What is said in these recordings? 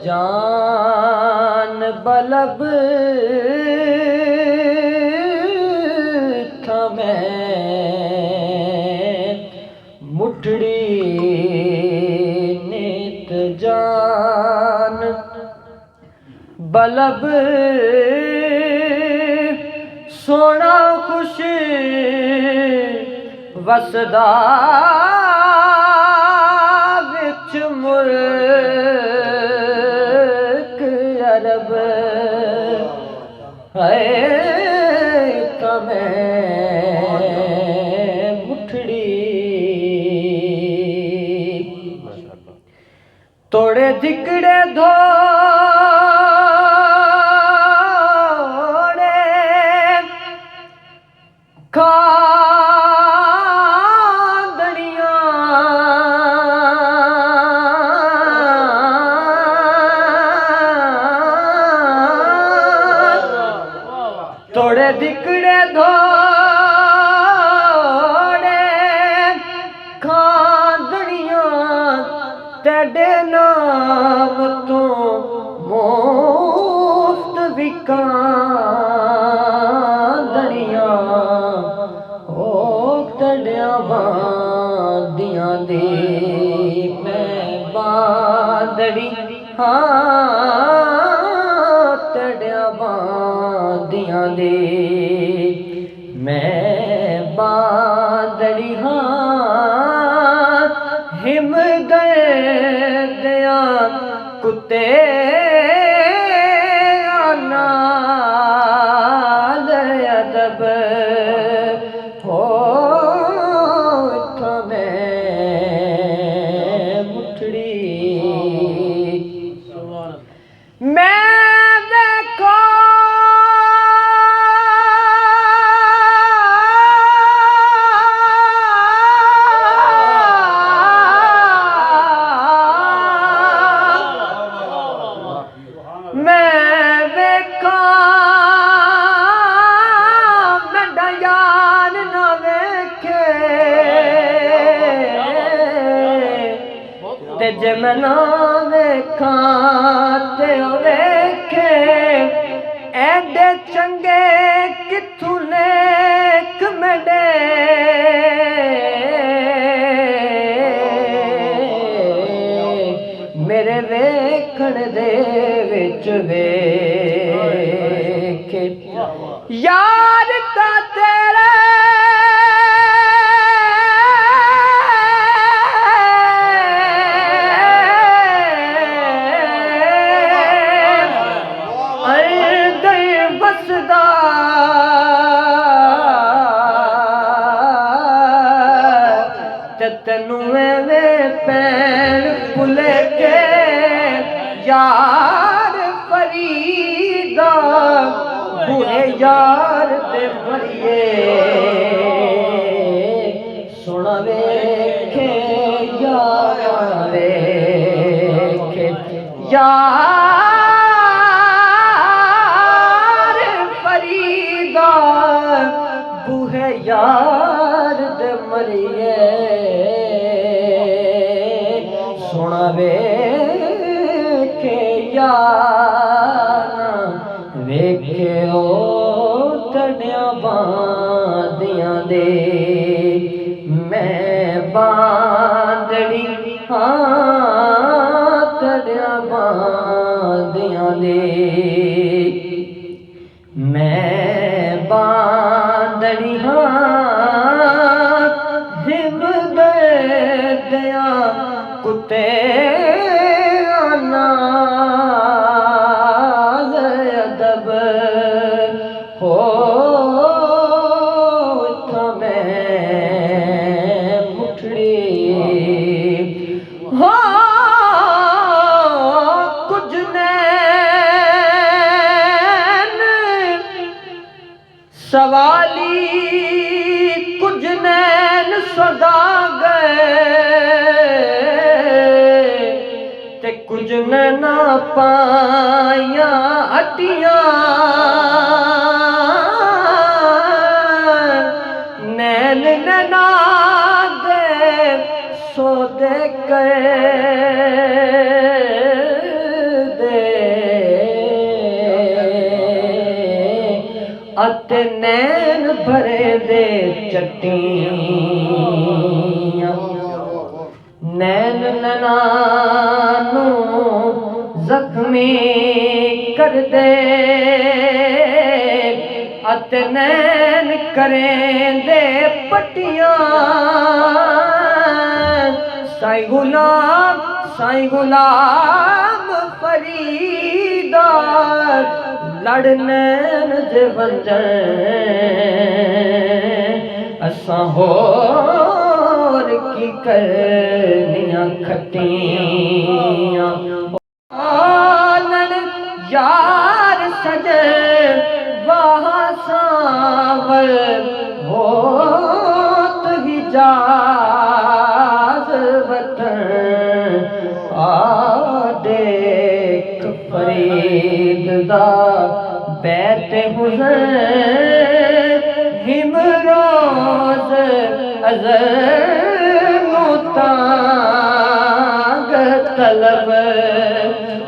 जान बलब थमें मुठड़ी नित जान बलब सोना खुश वसदा विच मुल्क अरब है तमें मुठड़ी तोड़े धिकड़े धोड़े खादड़ियां तोड़े धिकड़े धोड़े खादड़ियां तेरे नाम तो मुफ्त विकांदड़ियां ओ तड़िया बांदियां दे मैं बांदड़ी हाँ तड़िया बांदियां दे मैं बांदड़ी हाँ हिम दया कुत्ते नाल अदब हो थमें मुठड़ी मैं देखो मैं वेखा मेरा यार न वेखे ते जे मैं ना वेखा ते वेखे एडे चंगे किथू नेक मेरे मेरे वेखण दे विच वेखे यार ता तेरे अंदर वसदा ते तैनू एवें पैण भुले के यार फरीदा बुहे यार ते मरिए सुन वेखे यार वेखे यार फरीदा बुहे यार ते मरिए सुन वेखे यार वेखे ओ तड़िया बांदियां दे मैं बांदड़ी हाँ तड़िया बांदियां दे मैं बांदड़ी हाँ हिम दया कुत्ते नाल अदब हो थमें मुठड़ी हो कुछ नैन सवाली कुछ नैन सदा ते कुछ नैना पाया अटियां नैन नैना दे सौदे के अते नैन भरे दे चट्टियां नैन नैनानू जख्मी कर दे अते नैन करें दे पट्टियां साईं गुलाम फरीदा लड़नैन जे वंजन असां होर की करनियां खट्टियां आनन यार सजन वाह सावर होत हिजाज वतन देख फरीद दा बैत हुसैन हिमरोज अज़र मुतांग तलब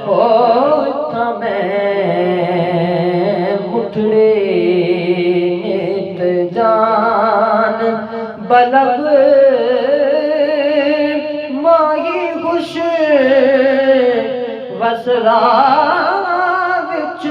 होता मैं मुठड़े नित जान बलब माही खुश वसला विच